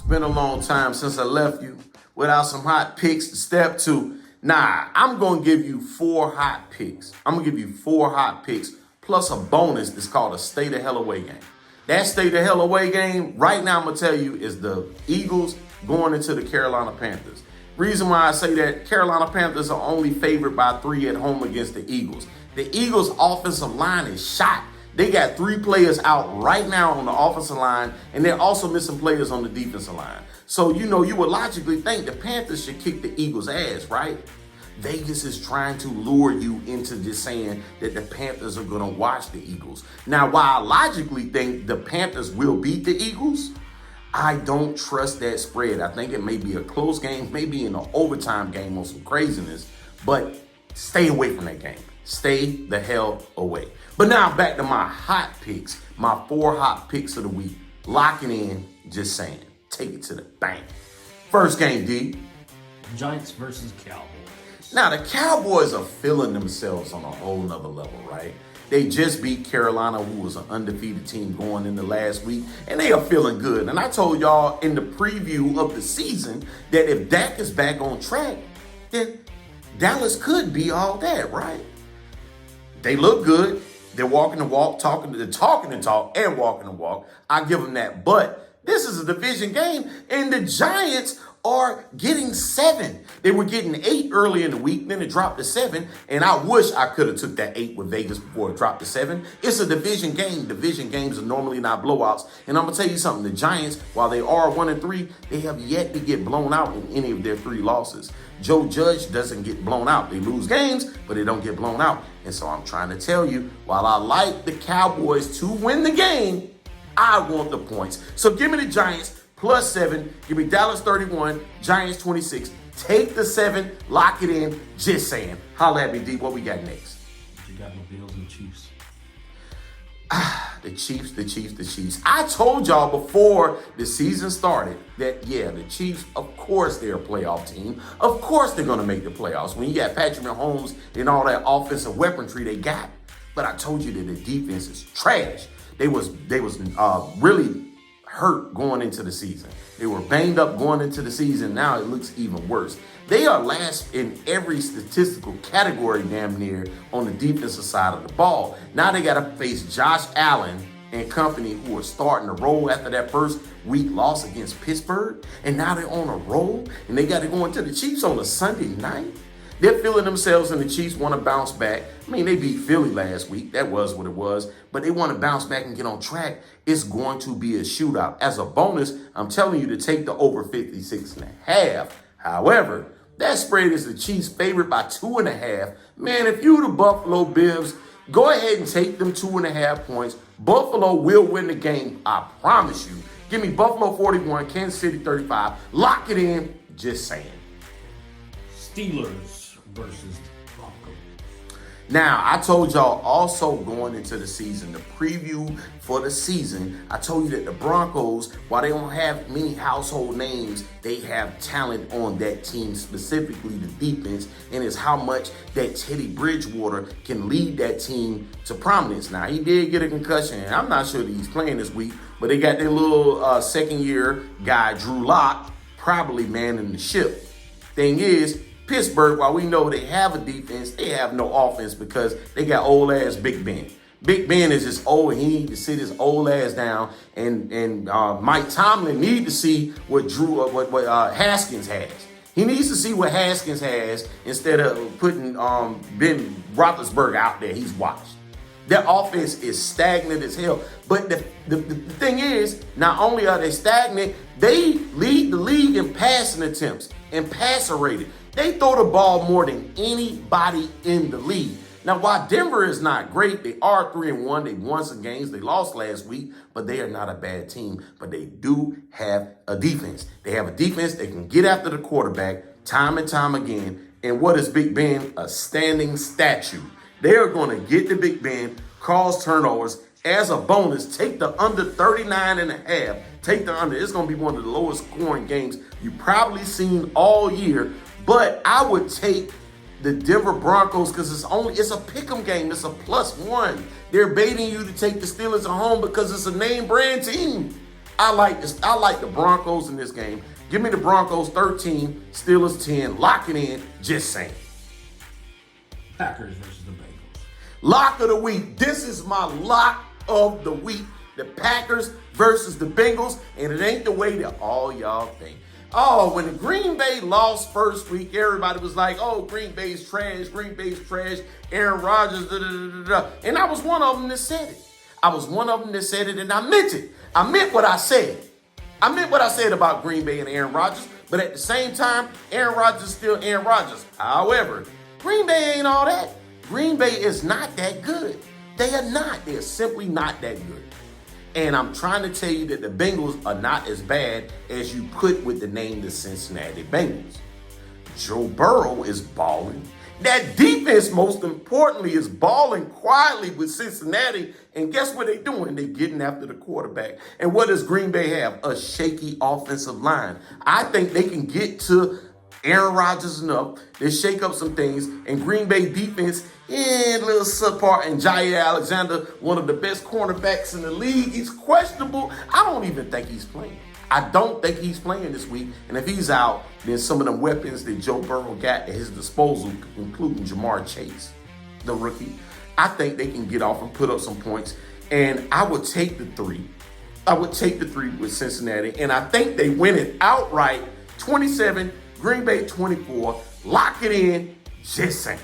been a long time since I left you without some hot picks to step to. Nah, I'm going to give you 4 hot picks. I'm going to give you 4 hot picks plus a bonus that's called a stay the hell away game. That stay the hell away game, right now I'm going to tell you, is the Eagles going into the Carolina Panthers. Reason why I say that, Carolina Panthers are only favored by 3 at home against the Eagles. The Eagles' offensive line is shot. They got 3 players out right now on the offensive line, and they're also missing players on the defensive line. So, you would logically think the Panthers should kick the Eagles' ass, right? Vegas is trying to lure you into just saying that the Panthers are going to watch the Eagles. Now, while I logically think the Panthers will beat the Eagles, I don't trust that spread. I think it may be a close game, maybe in an overtime game or some craziness, but stay away from that game. Stay the hell away. But now back to my hot picks, my 4 hot picks of the week. Locking in, just saying. Take it to the bank. First game, D. Giants versus Cowboys. Now, the Cowboys are feeling themselves on a whole nother level, right? They just beat Carolina, who was an undefeated team going into last week, and they are feeling good. And I told y'all in the preview of the season that if Dak is back on track, then Dallas could be all that, right? They look good. They're walking the walk, talking the talk, and walking the walk. I give them that. But this is a division game, and the Giants are getting 7. They were getting 8 early in the week, then it dropped to 7, and I wish I could have took that 8 with Vegas before it dropped to 7. It's a division game. Division games are normally not blowouts, and I'm going to tell you something. The Giants, while they are 1-3, they have yet to get blown out in any of their 3 losses. Joe Judge doesn't get blown out. They lose games, but they don't get blown out. And so I'm trying to tell you, while I like the Cowboys to win the game, I want the points. So give me the Giants plus 7. Give me Dallas 31, Giants 26. Take the 7, lock it in. Just saying. Holla at me, D. What we got next? You got the Bills and Chiefs. The Chiefs. I told y'all before the season started that, yeah, the Chiefs, of course, they're a playoff team. Of course, they're going to make the playoffs. When you got Patrick Mahomes and all that offensive weaponry they got. But I told you that the defense is trash. They was really hurt going into the season. They were banged up going into the season. Now it looks even worse. They are last in every statistical category damn near on the defensive side of the ball. Now they got to face Josh Allen and company, who are starting to roll after that first week loss against Pittsburgh. And now they're on a roll, and they got to go into the Chiefs on a Sunday night. They're feeling themselves, and the Chiefs want to bounce back. I mean, they beat Philly last week. That was what it was. But they want to bounce back and get on track. It's going to be a shootout. As a bonus, I'm telling you to take the over 56.5. However, that spread is the Chiefs favored by 2.5. Man, if you the Buffalo Bills, go ahead and take them 2.5 points. Buffalo will win the game. I promise you. Give me Buffalo 41, Kansas City 35. Lock it in. Just saying. Steelers versus Broncos. Now, I told y'all also going into the season, the preview for the season, I told you that the Broncos, while they don't have many household names, they have talent on that team, specifically the defense, and it's how much that Teddy Bridgewater can lead that team to prominence. Now, he did get a concussion, and I'm not sure that he's playing this week, but they got their little second-year guy, Drew Lock, probably manning the ship. Thing is, Pittsburgh, while we know they have a defense, they have no offense because they got old-ass Big Ben. Big Ben is just old, and he needs to sit his old ass down. And Mike Tomlin need to see what Haskins has. He needs to see what Haskins has instead of putting Ben Roethlisberger out there. He's washed. Their offense is stagnant as hell. But the thing is, not only are they stagnant, they lead the league in passing attempts and passer rating. They throw the ball more than anybody in the league. Now, while Denver is not great, they are 3-1. They won some games. They lost last week, but they are not a bad team. But they do have a defense. They have a defense that can get after the quarterback time and time again. And what is Big Ben? A standing statue. They are going to get the Big Ben, cause turnovers. As a bonus, take the under 39.5. Take the under. It's going to be one of the lowest scoring games you've probably seen all year. But I would take the Denver Broncos because it's a pick'em game. It's a +1. They're baiting you to take the Steelers at home because it's a name brand team. I like this. I like the Broncos in this game. Give me the Broncos 13, Steelers 10. Lock it in. Just saying. Packers versus the Bengals. Lock of the week. This is my lock of the week. The Packers versus the Bengals. And it ain't the way that all y'all think. Oh, when the Green Bay lost first week, everybody was like, oh, Green Bay's trash. Green Bay's trash. Aaron Rodgers, da, da, da, da, da. And I was one of them that said it. I was one of them that said it, and I meant it. I meant what I said. I meant what I said about Green Bay and Aaron Rodgers, but at the same time, Aaron Rodgers is still Aaron Rodgers. However, Green Bay ain't all that. Green Bay is not that good. They are not. They are simply not that good. And I'm trying to tell you that the Bengals are not as bad as you put with the name the Cincinnati Bengals. Joe Burrow is balling. That defense, most importantly, is balling quietly with Cincinnati. And guess what they're doing? They're getting after the quarterback. And what does Green Bay have? A shaky offensive line. I think they can get to Aaron Rodgers enough. They shake up some things. And Green Bay defense, a little subpar. And Jair Alexander, one of the best cornerbacks in the league. He's questionable. I don't even think he's playing. I don't think he's playing this week. And if he's out, then some of them weapons that Joe Burrow got at his disposal, including Jamar Chase, the rookie, I think they can get off and put up some points. And I would take the 3. I would take the 3 with Cincinnati. And I think they win it outright. 27, Green Bay 24. Lock it in. Just saying.